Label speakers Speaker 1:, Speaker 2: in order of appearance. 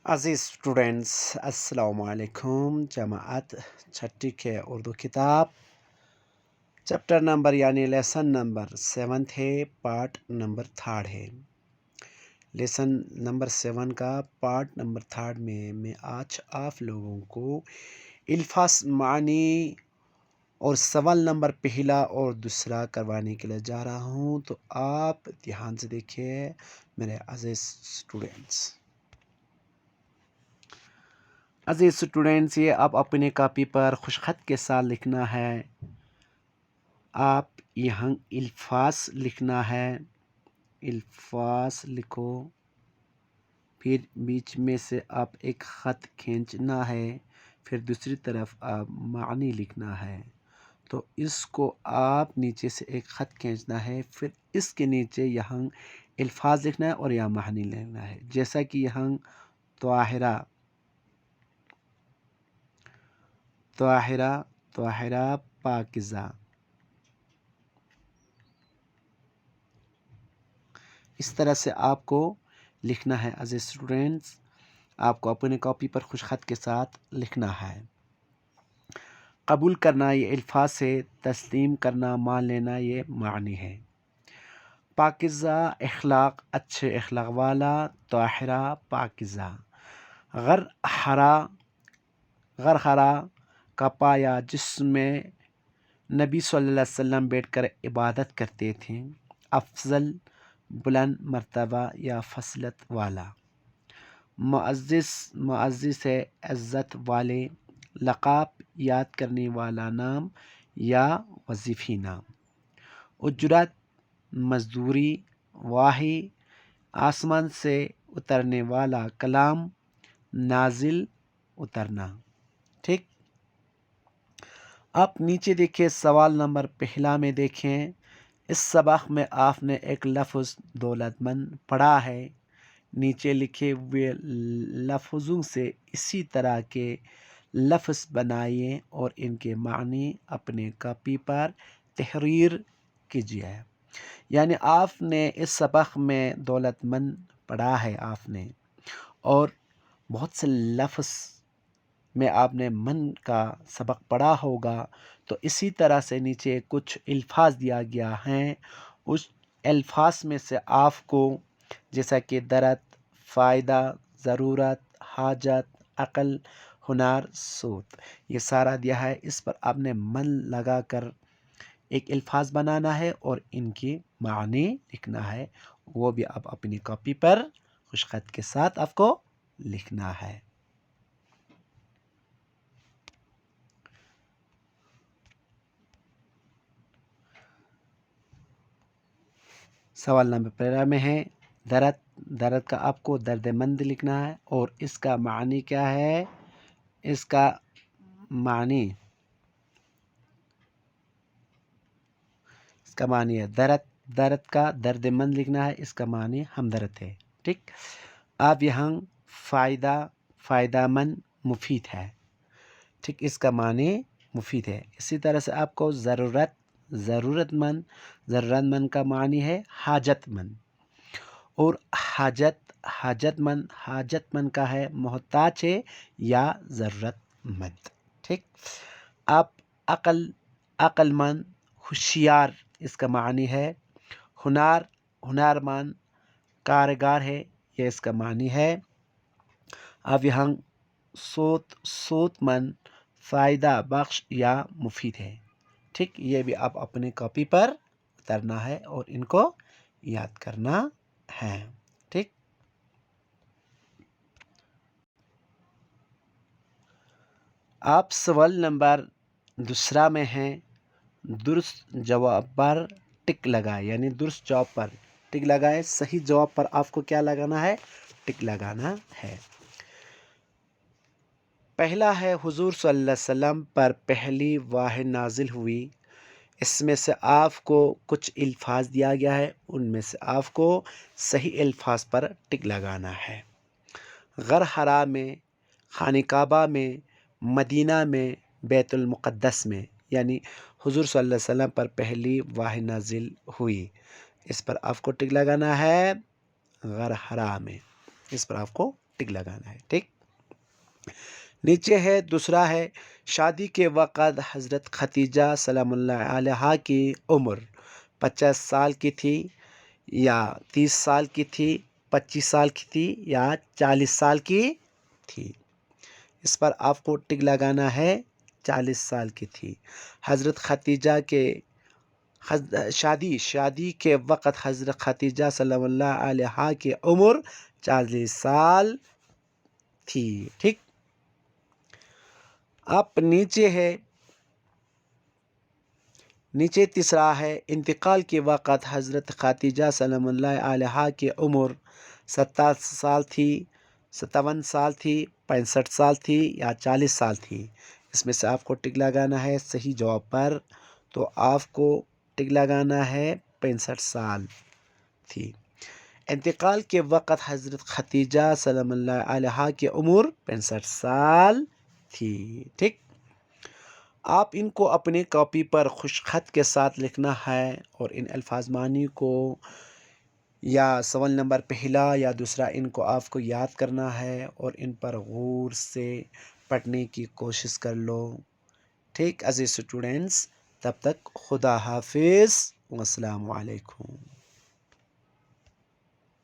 Speaker 1: عزیز students السلام علیکم۔ جماعت چھٹی کے اردو کتاب چیپٹر نمبر یعنی لیسن نمبر 7 ہے، پارٹ نمبر 3 ہے۔ لیسن نمبر 7 کا پارٹ نمبر 3 میں آج آپ لوگوں کو الفاظ، معنی اور سوال نمبر پہلا اور دوسرا کروانے کے لیے جا رہا ہوں، تو آپ دھیان سے دیکھیے میرے عزیز اسٹوڈینٹس۔ عزیز اسٹوڈینٹس، یہ آپ اپنے کاپی پر خوش خط کے ساتھ لکھنا ہے۔ آپ یہاں الفاظ لکھنا ہے، الفاظ لکھو، پھر بیچ میں سے آپ ایک خط کھینچنا ہے، پھر دوسری طرف آپ معنی لکھنا ہے۔ تو اس کو آپ نیچے سے ایک خط کھینچنا ہے، پھر اس کے نیچے یہاں الفاظ لکھنا ہے اور یا معنی لکھنا ہے، جیسا کہ یہاں طاہرہ، طاہرہ، طاہرہ پاکیزہ، اس طرح سے آپ کو لکھنا ہے۔ عزیز اسٹوڈینٹس، آپ کو اپنے کاپی پر خوش خط کے ساتھ لکھنا ہے۔ قبول کرنا یہ الفاظ سے، تسلیم کرنا مان لینا یہ معنی ہے۔ پاکیزہ اخلاق، اچھے اخلاق والا، طاہرہ پاکیزہ۔ غرغرہ کا پایا جس میں نبی صلی اللہ علیہ وسلم بیٹھ کر عبادت کرتے تھے، افضل بلند مرتبہ یا فضیلت والا۔ معزز، معزز ہے عزت والے، لقب یاد کرنے والا نام یا وظیفی نام۔ اجرت مزدوری، واہی آسمان سے اترنے والا کلام، نازل اترنا۔ ٹھیک، آپ نیچے دیکھیں، سوال نمبر پہلا میں دیکھیں۔ اس سبق میں آپ نے ایک لفظ دولت مند پڑھا ہے، نیچے لکھے ہوئے لفظوں سے اسی طرح کے لفظ بنائیے اور ان کے معنی اپنے کاپی پر تحریر کیجیے۔ یعنی آپ نے اس سبق میں دولت مند پڑھا ہے آپ نے، اور بہت سے لفظ میں آپ نے من کا سبق پڑھا ہوگا، تو اسی طرح سے نیچے کچھ الفاظ دیا گیا ہیں، اس الفاظ میں سے آپ کو جیسا کہ درد، فائدہ، ضرورت، حاجت، عقل، ہنر، صوت، یہ سارا دیا ہے۔ اس پر آپ نے من لگا کر ایک الفاظ بنانا ہے اور ان کی معنی لکھنا ہے، وہ بھی آپ اپنی کاپی پر خوش خط کے ساتھ آپ کو لکھنا ہے۔ سوال نمبر پہلا میں ہے درد، درد کا آپ کو درد مند لکھنا ہے، اور اس کا معنی کیا ہے؟ اس کا معنی ہے درد، درد کا درد مند لکھنا ہے، اس کا معنی ہمدرد ہے۔ ٹھیک، آپ یہاں فائدہ، فائدہ مند، مفید ہے۔ ٹھیک، اس کا معنی مفید ہے۔ اسی طرح سے آپ کو ضرورت، ضرورت مند، ضرورت مند کا معنی ہے حاجت مند، اور حاجت، حاجت مند، حاجت مند کا ہے محتاج ہے یا ضرورت مند۔ ٹھیک، آپ عقل، عقل مند، ہوشیار، اس کا معنی ہے ہنر، ہنر مند، کارگر ہے، یہ اس کا معنی ہے۔ اب یہاں صوت، صوت مند، فائدہ بخش یا مفید ہے۔ ٹھیک، یہ بھی آپ اپنے کاپی پر اترنا ہے اور ان کو یاد کرنا ہے۔ ٹھیک، آپ سوال نمبر دوسرا میں ہیں، درست جواب پر ٹک لگائے، یعنی درست جواب پر ٹک لگائے، صحیح جواب پر آپ کو کیا لگانا ہے؟ ٹک لگانا ہے۔ پہلا ہے حضور صلی اللہ علیہ وسلم پر پہلی وحی نازل ہوئی، اس میں سے آپ کو کچھ الفاظ دیا گیا ہے، ان میں سے آپ کو صحیح الفاظ پر ٹک لگانا ہے۔ غرغرہ میں، خانہ کعبہ میں، مدینہ میں، بیت المقدس میں، یعنی حضور صلی اللہ علیہ وسلم پر پہلی وحی نازل ہوئی، اس پر آپ کو ٹک لگانا ہے غرغرہ میں، اس پر آپ کو ٹک لگانا ہے. ٹھیک. نیچے ہے دوسرا ہے شادی کے وقت حضرت ختیجہ سلام اللہ علیہا کی عمر 50 سال کی تھی یا 30 سال کی تھی، 25 سال کی تھی یا 40 سال کی تھی. اس پر آپ کو ٹک لگانا ہے 40 سال کی تھی. حضرت ختیجہ کے شادی کے وقت حضرت ختیجہ صلی اللہ علیہ کی عمر 40 سال تھی. ٹھیک. اب نیچے تیسرا ہے انتقال کے وقت حضرت ختیجہ صلی اللہ علیہ کی عمر 57 سال تھی، 65 سال تھی یا 40 سال تھی. اس میں سے آپ کو ٹک لگانا ہے صحیح جواب پر. تو آپ کو ٹک لگانا ہے 65 سال تھی. انتقال کے وقت حضرت ختیجہ صلی اللہ علیہ کی عمر 65 سال تھی. ٹھیک. آپ ان کو اپنے کاپی پر خوش خط کے ساتھ لکھنا ہے اور ان الفاظ معنی کو یا سوال نمبر پہلا یا دوسرا ان کو آپ کو یاد کرنا ہے اور ان پر غور سے پڑھنے کی کوشش کر لو. ٹھیک عزیز اسٹوڈنٹس، تب تک خدا حافظ والسلام علیکم.